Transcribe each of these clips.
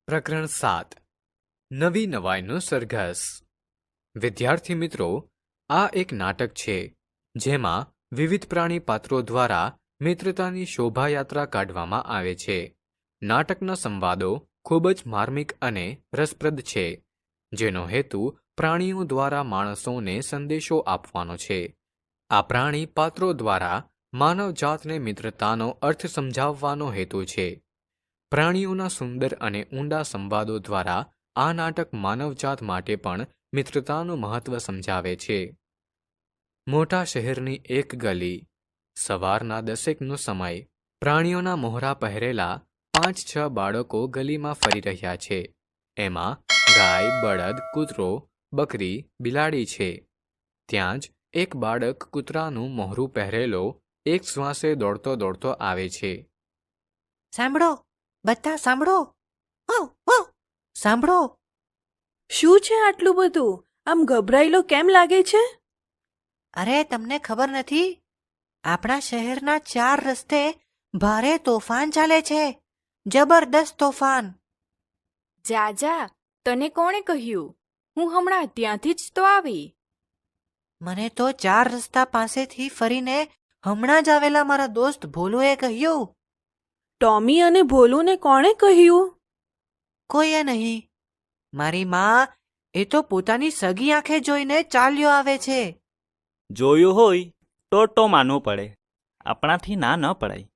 પ્રકરણ 7 નવી નવાઈનો સરઘસ. વિદ્યાર્થી મિત્રો, આ એક નાટક છે જેમાં વિવિધ પ્રાણી પાત્રો દ્વારા મિત્રતાની શોભાયાત્રા કાઢવામાં આવે છે. નાટકના સંવાદો ખૂબ જ માર્મિક અને રસપ્રદ છે, જેનો હેતુ પ્રાણીઓ દ્વારા માણસોને સંદેશો આપવાનો છે. આ પ્રાણી પાત્રો દ્વારા માનવજાતને મિત્રતાનો અર્થ સમજાવવાનો હેતુ છે. પ્રાણીઓના સુંદર અને ઊંડા સંવાદો દ્વારા આ નાટક માનવજાત માટે પણ મિત્રતાનું મહત્વ સમજાવે છે. મોટા શહેરની એક ગલી. સવારના 10નો સમય. પ્રાણીઓના મોહરા પહેરેલા 5-6 બાળકો ગલીમાં ફરી રહ્યા છે. એમાં ગાય, બળદ, કૂતરો, બકરી, બિલાડી છે. ત્યાં જ એક બાળક કૂતરાનું મોહરું પહેરેલો એક શ્વાસે દોડતો દોડતો આવે છે. સાંભળો, બધા સાંભળો. વાવ વાવ, સાંભળો. શું છે આટલું બધું? આમ ગભરાયેલો કેમ લાગે છે? અરે, તમને ખબર નથી? આપણા શહેરના 4 રસ્તે ભારે તોફાન ચાલે છે. જબરદસ્ત તોફાન. જા જા, તને કોણે કહ્યું? હું હમણાં ત્યાંથી જ તો આવી. મને તો 4 રસ્તા પાસેથી ફરીને હમણાં જ આવેલા મારા દોસ્ત ભોલુએ કહ્યું. ટોમી અને ભોલુને કોણે કહ્યું? કોઈએ નહીં. મારી માં એ તો પોતાની સગી આંખે જોઈને ચાલ્યો આવે છે. જોયું હોય તો માનવું પડે, આપણાથી ના ન પડાય.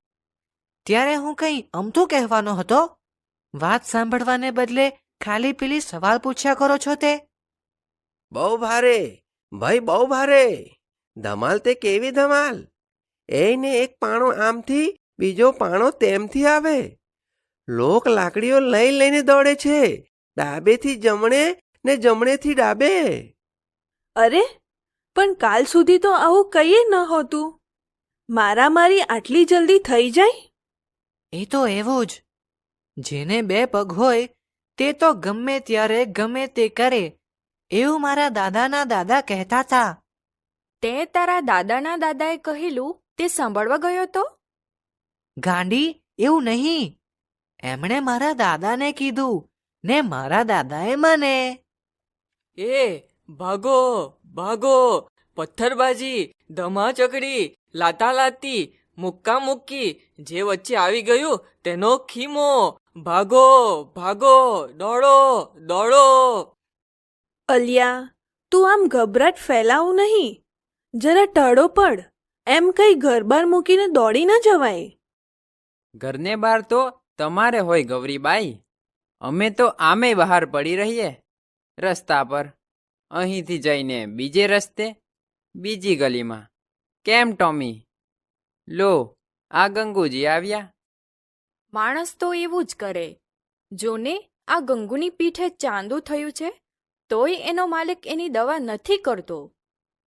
ત્યારે હું કંઈ અમથું કહેવાનો હતો? વાત સાંભળવાને બદલે ખાલી પેલી સવાલ પૂછ્યા કરો છો તે. બહુ ભારે ભાઈ, બહુ ભારે. ધમાલ તે કેવી ધમાલ! એને એક પાણો આમથી બીજો પાણો તેમથી આવે. લોક લાકડીઓ લઈને દોડે છે, ડાબેથી જમણે ને જમણેથી ડાબે. અરે, પણ કાલ સુધી તો આવું કંઈ ન હોતું. મારામારી આટલી જલ્દી થઈ જાય? એ તો એવું જ. જેને 2 પગ હોય તે તો ગમે ત્યારે ગમે તે કરે, એવું મારા દાદાના દાદા કહેતા હતા. તે તારા દાદાના દાદાએ કહેલું તે સાંભળવા ગયો તો? ગાંડી, એવું નહીં. એમણે મારા દાદાને કીધું ને મારા દાદાએ મને. એ ભાગો ભાગો, પથ્થરબાજી, ધમાચકડી, લાતાલાતી, મુક્કા મુક્કી, જે વચ્ચે આવી ગયું તેનો ખીમો. ભાગો ભાગો, દોડો દોડો. અલિયા, તું આમ ગભરાટ ફેલાવું નહીં. જરા ટળો પડ. એમ કઈ ઘર બહાર મૂકીને દોડી ન જવાય. ઘરને બહાર તો તમારે હોય ગૌરીબાઈ. અમે તો આમે બહાર પડી રહીએ રસ્તા પર. અહીંથી જઈને બીજે રસ્તે, બીજી ગલીમાં. કેમ ટોમી? લો, આ ગંગુજી આવ્યા. માણસ તો એવું જ કરે. જોને, આ ગંગુની પીઠે ચાંદુ થયું છે, તોય એનો માલિક એની દવા નથી કરતો.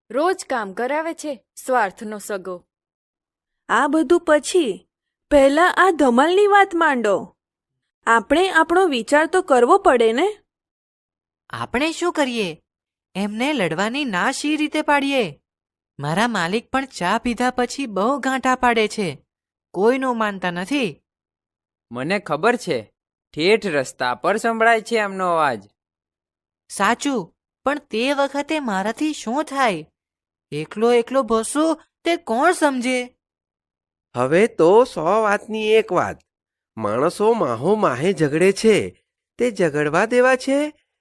રોજ કામ કરાવે છે, સ્વાર્થનો સગો. આ બધું પછી પહેલા આ ધમાલની વાત માંડો. આપણે આપણો વિચાર તો કરવો પડે ને. આપણે શું કરીએ? એમને લડવાની ના શી રીતે પાડીએ? મારા માલિક પણ ચા પીધા પછી બહુ ગાંઠા પાડે છે. કોઈનું માનતા નથી. મને ખબર છે, ઠેઠ રસ્તા પર સંભળાય છે એમનો અવાજ. સાચું, પણ તે વખતે મારાથી શું થાય? એકલો એકલો ભસું તે કોણ સમજે? હવે તો 100 વાતની એક વાત. માણસો માહો માહે ઝઘડે છે, તે ઝઘડવા દેવા છે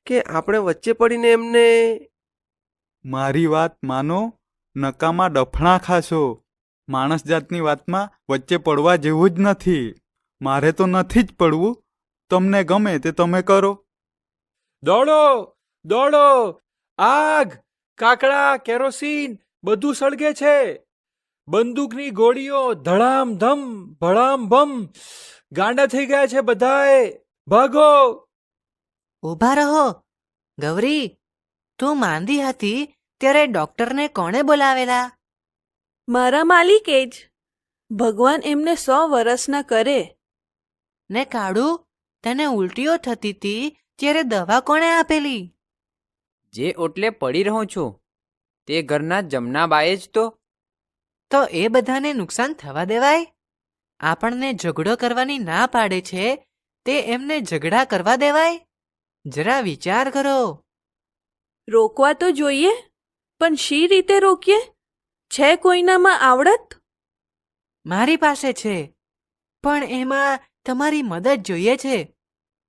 કે આપણે વચ્ચે પડીને એમને? મારી વાત માનો, નકામા ડફણા ખાશો. માણસ જાતની વાતમાં વચ્ચે પડવા જેવું જ નથી. મારે તો નથી જ પડવું. તમને ગમે તે તમે કરો. દોડો દોડો, આગ, કાકડા, કેરોસીન બધું સળગે છે. બંદૂકની ગોળીઓ ધડામ ધમ ભડામ ભમ. ગાંડા થઈ ગયા છે બધાએ. ભાગો. ઊભા રહો. ગૌરી, તું માંદી હતી ત્યારે ડોક્ટરને કોણે બોલાવેલા? મારા માલિકે જ. ભગવાન એમને 100 વર્ષના કરે. ને કાળુ, તને ઉલટીઓ થતી હતી ત્યારે દવા કોણે આપેલી? જે ઓટલે પડી રહું છું તે ઘરના જમનાબાએ જ તો. તો એ બધાને નુકસાન થવા દેવાય? આપણને ઝઘડો કરવાની ના પાડે છે તે એમને ઝઘડા કરવા દેવાય? જરા વિચાર કરો. રોકવા તો જોઈએ, પણ શી રીતે રોકીએ? છે કોઈનામાં આવડત? મારી પાસે છે, પણ એમાં તમારી મદદ જોઈએ છે.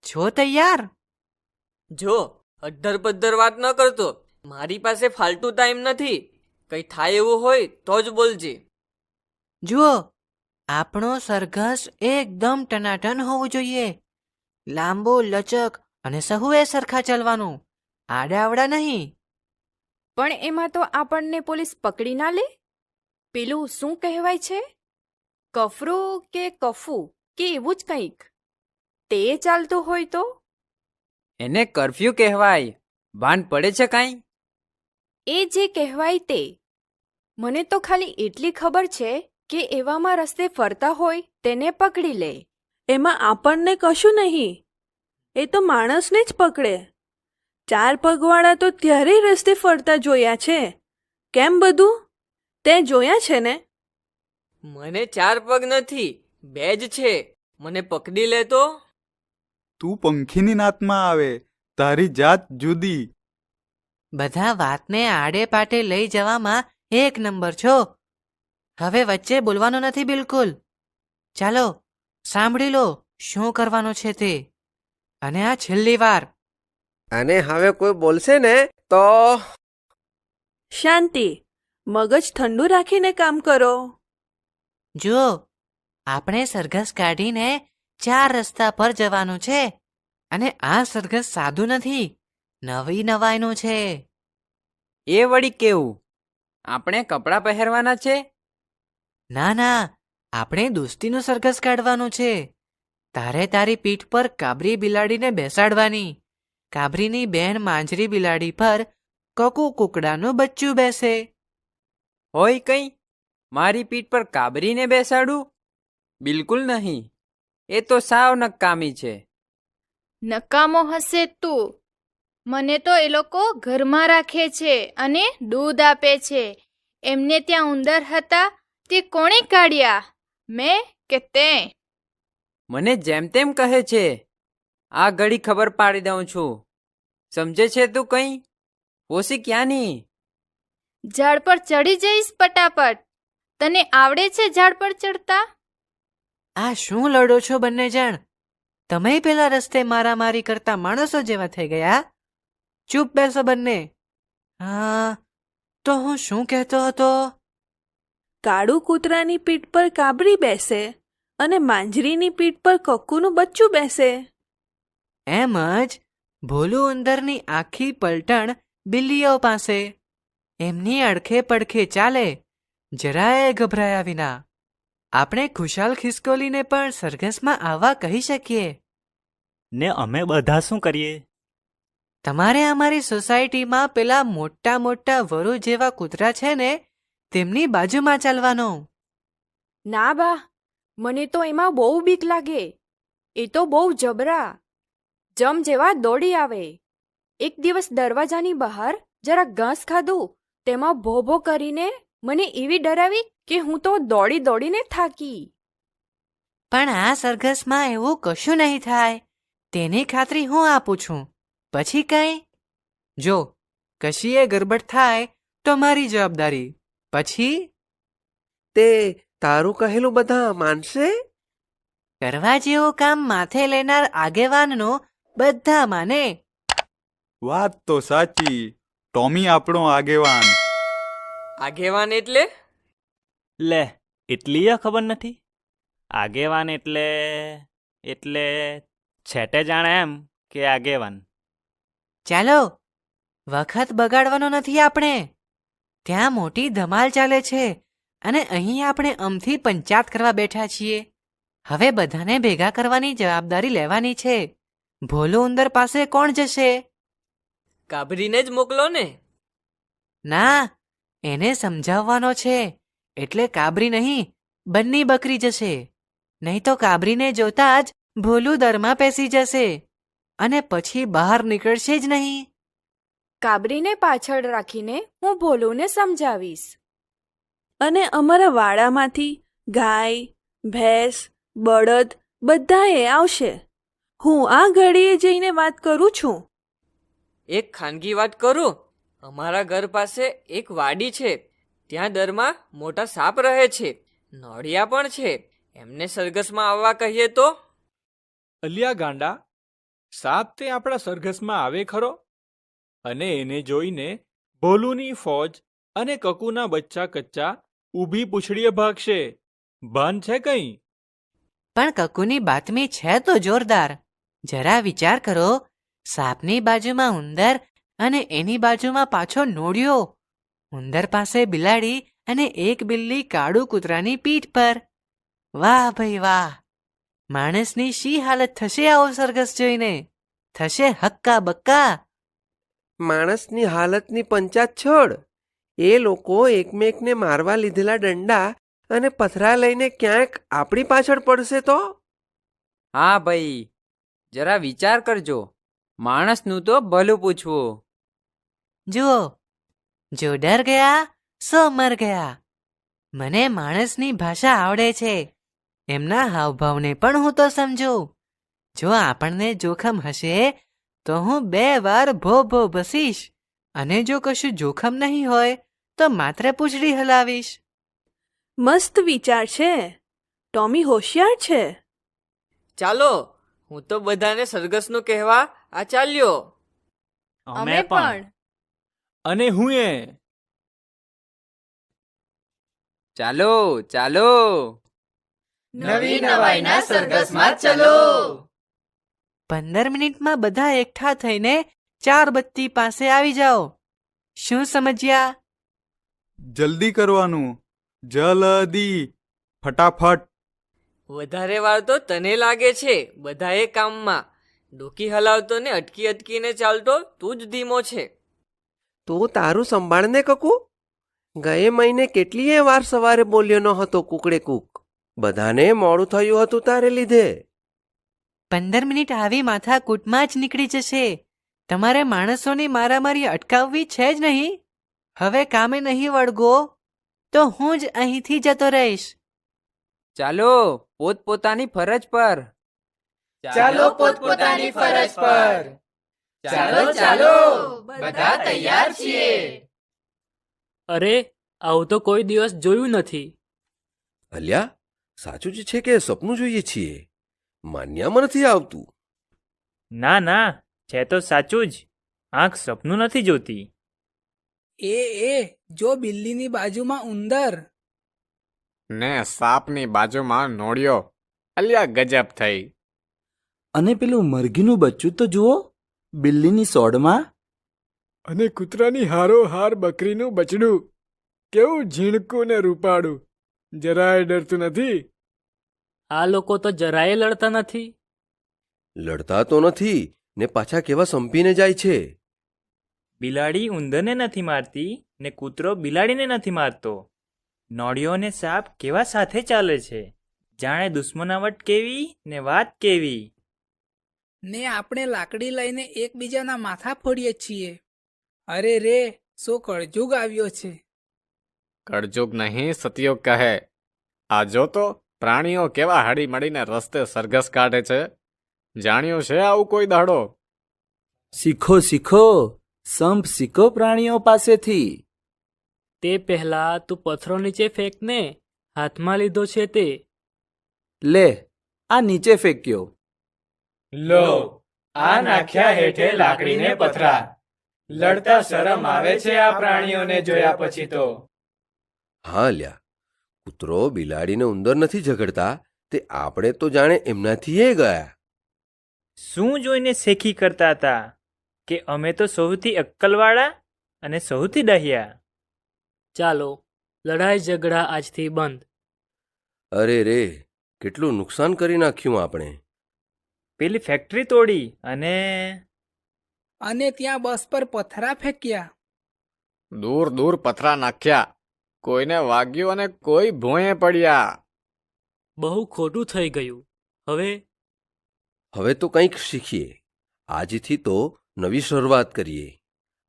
છો તૈયાર? જો અડ્ધર પદ્ધર વાત ન કરતો. મારી પાસે ફાલતુ ટાઈમ નથી. કઈ થાય એવું હોય તો જ બોલજે. જુઓ, આપણો સરઘસ એકદમ ટનાટન હોવું જોઈએ. લાંબો, લચક અને સહુએ સરખા ચાલવાનું, આડાવડા નહીં. પણ એમાં તો આપણને પોલીસ પકડી ના લે. પેલું શું કહેવાય છે, કફરું કે કફુ કે એવું જ કંઈક. તે ચાલતું હોય તો? એને કરફ્યુ કહેવાય. ભાન પડે છે કાંઈ? એ જે કહેવાય તે. મને તો ખાલી એટલી ખબર છે કે એવામાં રસ્તે ફરતા હોય તેને પકડી લે. એમાં આપણને કશું નહીં. એ તો માણસને જ પકડે. 4 પગવાળા તો ત્યારે રસ્તે ફરતા જોયા છે. કેમ બધું? તે જોયા છે ને? મને 4 પગ નથી, 2 જ છે. મને પકડી લે તો? તું પંખીની નાતમાં આવે, તારી જાત જુદી. બધા વાતને આડે પાટે લઈ જવામાં એક નંબર છો. હવે વચ્ચે બોલવાનું નથી બિલકુલ. ચાલો, સાંભળી લો શું કરવાનું છે તે. અને આ છેલ્લી વાર. અને હવે કોઈ બોલશે ને તો શાંતિ. મગજ ઠંડુ રાખીને કામ કરો. જુઓ, આપણે સરઘસ કાઢીને 4 રસ્તા પર જવાનું છે. અને આ સરઘસ સાદું નથી, નવી નવાઈનું છે. એ વળી કેવું? આપણે કપડાં પહેરવાના છે? ના ના, આપણે દોસ્તીનું સરઘસ કાઢવાનું છે. તારે તારી પીઠ પર કાબરી બિલાડીને બેસાડવાની. કાબરીની બેન માંજરી બિલાડી પર કકુ કુકડાનું બચ્ચું બેસે. હોય કંઈ? મારી પીઠ પર કાબરીને બેસાડું? બિલકુલ નહીં. એ તો સાવ નકામી છે. નકામો હશે તું. મને તો એ લોકો ઘરમાં રાખે છે અને દૂધ આપે છે. એમને ત્યાં ઉંદર હતા, તે કોણે કાઢ્યા? મેં કે તે? મને જેમ તેમ કહે છે. આ ઘડી ખબર પાડી દઉં છું. સમજે છે તું કંઈ? પોસી ક્યાંની? ઝાડ પર ચડી જઈશ પટાપટ. તને આવડે છે ઝાડ પર ચડતા? આ શું લડો છો બંને જણ? તમે પેલા રસ્તે મારામારી કરતા માણસો જેવા થઈ ગયા. ચૂપ બેસો બંને. હા, તો હું શું કહેતો હતો? કાળુ કૂતરાની પીઠ પર કાબરી બેસે અને માંજરીની પીઠ પર કક્કુનું બચ્ચું બેસે. એમ જ ભોલું ઉંદરની આખી પલટણ બિલ્લીઓ પાસે. એમની અડખે પડખે ચાલે, જરાય ગભરાયા વિના. આપણે ખુશાલ ખિસકોલીને પણ સરઘસમાં આવવા કહી શકીએ. ને અમે બધા શું કરીએ? તમારે અમારી સોસાયટીમાં પેલા મોટા મોટા વરુ જેવા કૂતરા છે ને, તેમની બાજુમાં ચાલવાનો. ના બા, મને તો એમાં બહુ બીક લાગે. એ તો બહુ જબરા, જમ જેવા દોડી આવે. એક દિવસ દરવાજાની બહાર જરા ઘાસ ખાધું, તેમાં ભો ભો કરીને મને એવી ડરાવી કે હું તો દોડી દોડીને થાકી. પણ આ સરઘસમાં એવું કશું નહીં થાય, તેની ખાતરી હું આપું છું. પછી કંઈ? જો કશીએ ગરબડ થાય તો મારી જવાબદારી. પછી તે તારું કહેલું બધા માનશે? કરવા જેવું કામ માથે લેનાર આગેવાનનો બધા માને. વાત તો સાચી. ટોમી આપણો આગેવાન. આગેવાન એટલે? લે, એટલી ખબર નથી. આગેવાન એટલે છેટે જાણે એમ કે આગેવાન. ચાલો, વખત બગાડવાનો નથી આપણે. ત્યાં મોટી ધમાલ ચાલે છે અને અહીં આપણે અમથી પંચાત કરવા બેઠા છીએ. હવે બધાને ભેગા કરવાની જવાબદારી લેવાની છે. ભોલું ઉંદર પાસે કોણ જશે? કાબરીને જ મોકલો ને. ના, એને સમજાવવાનો છે. એટલે કાબરી નહીં, બંની બકરી જશે. નહીં તો કાબરીને જોતા જ ભોલું દરમાં પેસી જશે અને પછી બહાર નીકળશે જ નહીં. કાબરીને પાછળ રાખીને હું ભોલુને સમજાવીશ. અને અમારા વાડામાંથી ગાય, ભેંસ, બળદ બધાએ આવશે. હું આ ઘડીએ જઈને વાત કરું છું. એક ખાનગી વાત કરું. અમારા ઘર પાસે એક વાડી છે. ત્યાં દરમાં મોટા સાપ રહે છે, નોળિયા પણ છે. એમને સરઘસમાં આવવા કહીએ તો? અલિયા ગાંડા, સાપ તે આપણા સરઘસમાં આવે ખરો? અને એને જોઈને ભોલુની ફોજ અને કકુના બચ્ચા કચ્ચા ઊભી પૂંછડીએ ભાગશે. ભાન છે કંઈ? પણ કકુની બાતમી છે તો જોરદાર. જરા વિચાર કરો, સાપની બાજુમાં ઉંદર અને એની બાજુમાં પાછો નોળિયો. ઉંદર પાસે બિલાડી અને એક બિલ્લી કાળું કૂતરાની પીઠ પર. વાહ ભાઈ વાહ! માણસની શી હાલત થશે આવો સરઘસ જોઈને? થશે હક્કા બક્કા. માણસની હાલતની પંચાત છોડ. એ લોકો એકમેકને મારવા લીધેલા દંડા અને પથરા લઈને ક્યાંક આપણી પાછળ પડશે તો? હા ભાઈ, જરા વિચાર કરજો. માણસનું તો ભલું પૂછવું. જુઓ, જો ડર ગયા સો મર ગયા. મને માણસની ભાષા આવડે છે. એમના હાવભાવને પણ હું તો સમજું. જો આપણને જોખમ હશે તો હું 2 વાર ભો ભો બસીશ, અને જો કશું જોખમ નહીં હોય તો માત્ર પૂંછડી હલાવીશ. મસ્ત વિચાર છે. ટોમી હોશિયાર છે. ચાલો, હું તો બધાને સરઘસનું કહેવા આ ચાલ્યો. અમે પણ. અને હું એ ચાલો ચાલો. નવી નવાઈના સરઘસમાં ચલો. 15 મિનિટમાં બધા એકઠા થઈને 4 બત્તી પાસે આવી જાઓ. શું સમજ્યા? જલ્દી કરવાનું. જલ્દી, ફટાફટ. વધારે વાર તો તને લાગે છે બધાએ કામમાં. ડોકી હલાવતો ને અટકી અટકીને ચાલતો તું જ ધીમો છે. તું તારું સંભાળને કકુ. ગયે મહિને કેટલીય વાર સવારે બોલ્યો ન હતો કુકડે કૂક. બધાને મોડું થયું હતું તારે લીધે. 15 મિનિટ આવી માથાકૂટમાં જ નીકળી જશે. તમારે માણસોની મારામારી અટકાવવી છે જ નહીં. હવે કામે નહીં વળગો તો હું જ અહીંથી જતો રહીશ. ચાલો પોતપોતાની ફરજ પર. ચાલો પોતપોતાની ફરજ પર. ચાલો ચાલો, બધા તૈયાર છીએ. અરે, આવું તો કોઈ દિવસ જોયું નથી. અલ્યા, સાચું જ છે કે સપનું જોઈએ છીએ? માન્યામાં નથી આવતું. ના ના, છે તો સાચું જ. આંખ સપનું નથી જોતી. એ જો બિલ્લીની બાજુમાં ઉંદર ને સાપની બાજુમાં નોળિયો. અલ્યા ગજબ થઈ. અને પેલું મરઘીનું બચ્ચું તો જુઓ, બિલ્લીની સોડમાં. અને કૂતરાની હારોહાર બકરીનું બચડું. કેવું ઝીણકું ને રૂપાળું. જરાય ડરતું નથી. આ લોકો તો જરાય લડતા નથી. લડતા તો નથી ને પાછા કેવા સંપીને જાય છે. બિલાડી ઉંદરને નથી મારતી ને કૂતરો બિલાડીને નથી મારતો. નોળિયો ને સાપ કેવા સાથે ચાલે છે. જાણે દુશ્મનાવટ કેવી ને વાત કેવી. ને આપણે લાકડી લઈને એકબીજાના માથા ફોડીએ છીએ. અરે રે, શું કળજુગ આવ્યો છે. કળજુગ નહીં, સતયુગ કહે. આ જો તો પ્રાણીઓ કેવા હળી મળીને રસ્તે સરઘસ કાઢે છે. જાણ્યું છે આવું કોઈ દાડો? શીખો શીખો, સંપ શીખો પ્રાણીઓ પાસેથી. તે પહેલા તું પથ્થરો નીચે ફેંકને. હાથમાં લીધો છે તે. લે, આ નીચે ફેંક્યો. લો, આ નાખ્યા હેઠે લાકડીને પથરા. લડતા શરમ આવે છે આ પ્રાણીઓને જોયા પછી તો. હા લ્યા, કૂતરો બિલાડીને ઉંદર નથી ઝઘડતા, તે આપણે તો જાણે એમનાથી એ ગયા. શું જોઈને શેખી કરતા હતા કે અમે તો સૌથી અક્કલવાળા અને સૌથી ડહ્યા. ચાલો, લડાઈ ઝઘડા આજથી બંધ. અરે રે, કેટલું નુકસાન કરી નાખ્યું આપણે. પેલી ફેક્ટરી તોડી અને ત્યાં બસ પર પથરા ફેંક્યા. દૂર દૂર પથરા નાખ્યા. કોઈને વાગ્યું અને કોઈ ભોંયે પડ્યા. બહુ ખોટું થઈ ગયું. હવે તો કંઈક શીખીએ. આજથી તો નવી શરૂઆત કરીએ.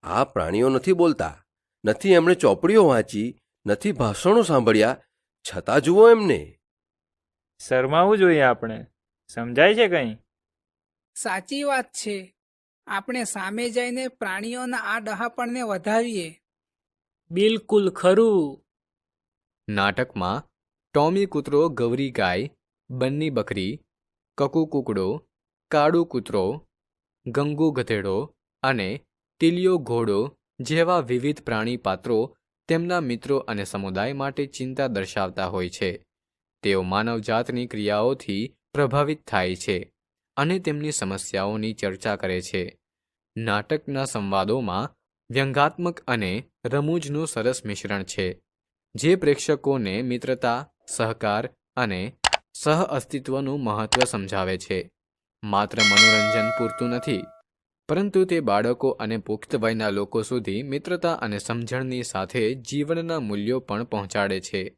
આ પ્રાણીઓ નથી બોલતા, નથી એમણે ચોપડીઓ વાંચી, નથી ભાષણો સાંભળ્યા, છતાં જુઓ એમને. શરમાવું જોઈએ આપણે. સમજાય છે કંઈ? સાચી વાત છે. આપણે સામે જઈને પ્રાણીઓના આ ડહાપણને વધાવીએ. બિલકુલ ખરું. નાટકમાં ટોમી કૂતરો, ગૌરી ગાય, બન્ની બકરી, કકુ કૂકડો, કાળુ કૂતરો, ગંગુ ગધેડો અને ટીલિયો ઘોડો જેવા વિવિધ પ્રાણી પાત્રો તેમના મિત્રો અને સમુદાય માટે ચિંતા દર્શાવતા હોય છે. તેઓ માનવજાતની ક્રિયાઓથી પ્રભાવિત થાય છે અને તેમની સમસ્યાઓની ચર્ચા કરે છે. નાટકના સંવાદોમાં વ્યંગાત્મક અને રમૂજનું સરસ મિશ્રણ છે, જે પ્રેક્ષકોને મિત્રતા, સહકાર અને સહઅસ્તિત્વનું મહત્વ સમજાવે છે. માત્ર મનોરંજન પૂરતું નથી, પરંતુ તે બાળકો અને પુખ્ત વયના લોકો સુધી મિત્રતા અને સમજણની સાથે જીવનના મૂલ્યો પણ પહોંચાડે છે.